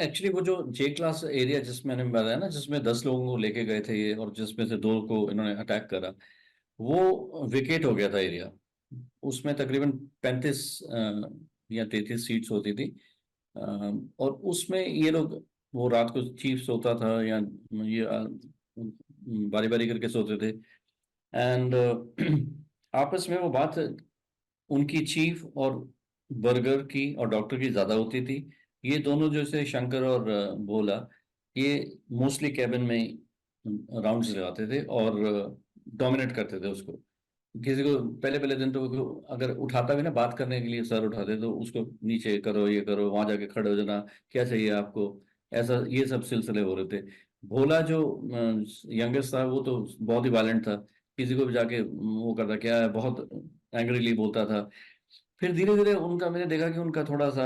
Actually वो जो जे class area जिसमें मैंने बताया ना, जिसमें 10 लोगों को लेके गए थे ये, और जिसमें से 2 को इन्होंने अटैक करा, वो वेकेट हो गया था एरिया। उसमें तकरीबन 35 या 33 सीट्स होती थी। अ, और उसमें ये लोग, वो रात को चीफ सोता था, या ये बारी बारी करके सोते थे। एंड आपस में वो बात, उनकी चीफ और बर्गर की और डॉक्टर की ज्यादा होती थी। ये दोनों जैसे शंकर और भोला, ये मोस्टली कैबिन में राउंड्स लगाते थे और डोमिनेट करते थे उसको। किसी को पहले पहले दिन तो वो अगर उठाता भी ना बात करने के लिए, सर उठाते तो उसको नीचे करो, ये करो, वहां जाके खड़े हो जाना, क्या चाहिए आपको, ऐसा ये सब सिलसिले हो रहे थे। भोला जो यंगेस्ट था, वो तो बहुत ही वायलेंट था, किसी को भी जाके वो करता क्या है, बहुत एंग्रीली बोलता था। फिर धीरे धीरे उनका मैंने देखा कि उनका थोड़ा सा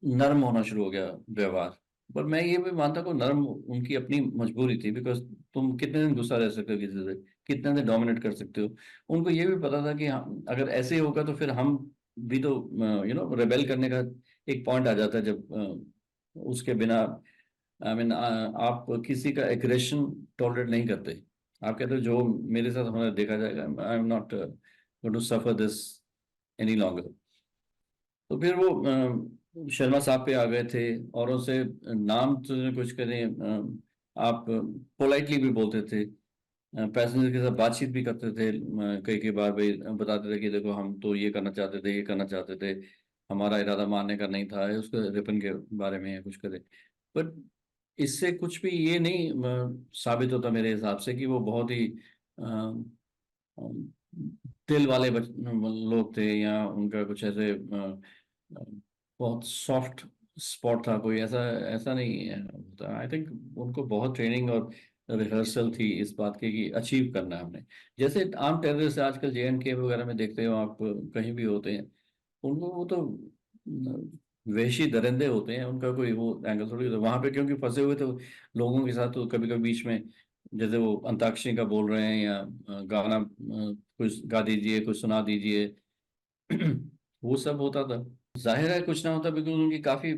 नर्म होना शुरू हो गया व्यवहार। पर मैं ये भी मानता को नर्म उनकी अपनी मजबूरी थी, बिकॉज तुम कितने दिन गुस्सा रह सकते हो किसी से, कितने दिन डोमिनेट कर सकते हो। उनको ये भी पता था कि अगर ऐसे ही होगा तो फिर हम भी तो रेबेल करने का एक पॉइंट आ जाता है, जब उसके बिना, आई मीन, आप किसी का एग्रेशन टॉलरेट नहीं करते। आप कहते हो जो मेरे साथ होना देखा जाएगा, I am not going to suffer this any longer. तो फिर वो शर्मा साहब पे आ गए थे, और उनसे नाम तो कुछ करें, आप पोलाइटली भी बोलते थे, पैसेंजर के साथ बातचीत भी करते थे, कई कई बार भाई बताते थे कि देखो हम तो ये करना चाहते थे, ये करना चाहते थे, हमारा इरादा मारने का नहीं था, उसके रिपन के बारे में या कुछ करे। बट इससे कुछ भी ये नहीं साबित होता मेरे हिसाब से कि वो बहुत ही दिल वाले लोग थे, या उनका कुछ ऐसे बहुत सॉफ्ट स्पॉट था कोई, ऐसा ऐसा नहीं होता। आई थिंक उनको बहुत ट्रेनिंग और रिहर्सल थी इस बात की कि अचीव करना है हमने। जैसे आम टेररिस्ट आजकल JNK वगैरह में देखते हो आप, कहीं भी होते हैं, उनको वो तो वहशी दरिंदे होते हैं, उनका कोई वो एंगल थोड़ी होता है वहां पे, क्योंकि फंसे हुए तो लोगों के साथ तो कभी कभी बीच में, जैसे वो अंताक्षरी का बोल रहे हैं, या गाना कुछ गा दीजिए, कुछ सुना दीजिए, वो सब होता था। जाहिर है कुछ ना होता, बिकॉज उनकी काफी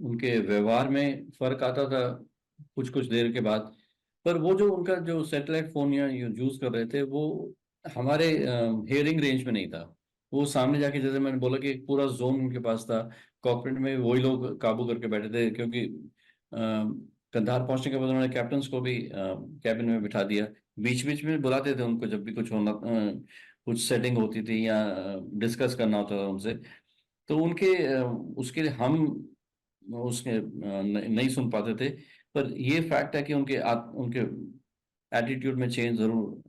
उनके व्यवहार में फर्क आता था कुछ कुछ देर के बाद। पर वो जो उनका जो सैटेलाइट फोन या यूज कर रहे थे, वो हमारे हेयरिंग रेंज में नहीं था। वो सामने जाके, जैसे मैंने बोला कि एक पूरा जोन उनके पास था, कॉकपिट में वही लोग काबू करके बैठे थे, क्योंकि कंधार पहुंचने के बाद उन्होंने कैप्टन्स को भी कैबिन में बिठा दिया। बीच बीच में बुलाते थे उनको, जब भी कुछ होना, कुछ सेटिंग होती थी या डिस्कस करना होता था उनसे। तो उनके उसके लिए हम उसके नहीं सुन पाते थे। पर ये फैक्ट है कि उनके एटीट्यूड में चेंज जरूर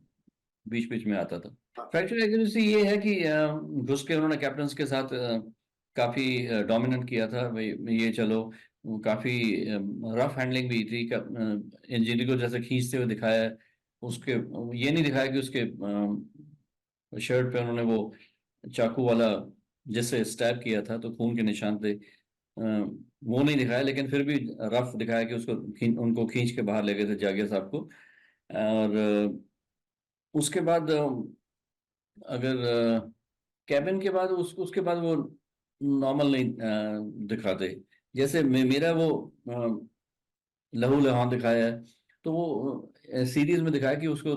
बीच बीच में आता था। फैक्चुअल एक्यूरेसी ये है कि घुस के उन्होंने कैप्टन्स के साथ काफी डोमिनेट किया था भाई, ये चलो, काफी रफ हैंडलिंग भी थी। इंजीनियर को जैसे खींचते हुए दिखाया है, उसके ये नहीं दिखाया कि उसके शर्ट पे उन्होंने वो चाकू वाला जिससे स्टैब किया था तो खून के निशान थे, वो नहीं दिखाया, लेकिन फिर भी रफ दिखाया कि उनको खींच के बाहर ले गए थे जागिर साहब को। और उसके बाद अगर कैबिन के बाद उसके बाद वो नॉर्मल नहीं दिखाते। जैसे मेरा वो लहू लुहान दिखाया है, तो वो सीरीज में दिखाया कि उसको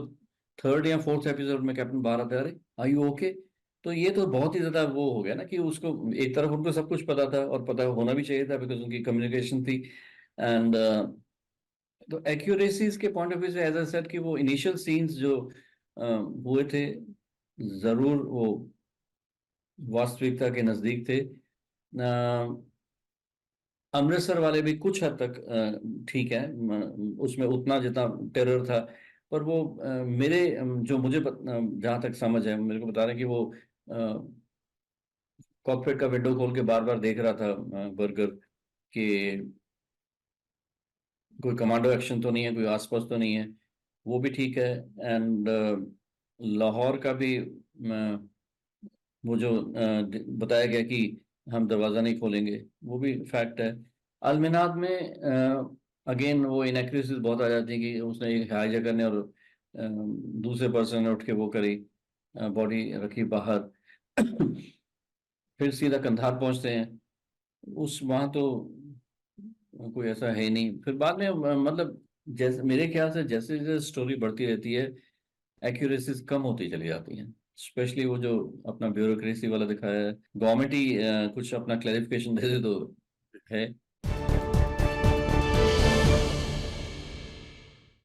थर्ड या फोर्थ एपिसोड में कैप्टन बाहर आता है, अरे आर यू ओके। तो ये तो बहुत ही ज्यादा वो हो गया ना, कि उसको एक तरफ उनको सब कुछ पता था, और पता होना भी चाहिए था, बिकॉज उनकी कम्युनिकेशन थी। एंड तो एक्यूरेसीज के पॉइंट ऑफ व्यू से, एज आई सेड, कि वो इनिशियल सीन्स जो हुए थे, जरूर वो वास्तविकता के नजदीक थे। अमृतसर वाले भी कुछ हद तक ठीक है, उसमें उतना जितना टेरर था। पर वो मेरे जो मुझे जहाँ तक समझ है, मेरे को बता रहे हैं कि वो कॉकपिट का विंडो खोल के बार बार देख रहा था बर्गर, कि कोई कमांडो एक्शन तो नहीं है, कोई आसपास तो नहीं है। वो भी ठीक है। एंड लाहौर का भी वो जो बताया गया कि हम दरवाज़ा नहीं खोलेंगे, वो भी फैक्ट है। अलमिनाद में अगेन वो इनएक्यूरेसीज बहुत आ जाती है, कि उसने एक हाईजैक करने और दूसरे पर्सन ने उठ के वो करी, बॉडी रखी बाहर। फिर सीधा कंधार पहुंचते हैं। उस वहाँ तो कोई ऐसा है नहीं। फिर बाद में मतलब जैसे मेरे ख्याल से जैसे जैसे स्टोरी बढ़ती रहती है एक्यूरेसीज कम होती चली जाती हैं। स्पेशली वो जो अपना ब्यूरोक्रेसी वाला दिखाया है, गवर्नमेंट ही कुछ अपना क्लैरिफिकेशन दे दे तो है।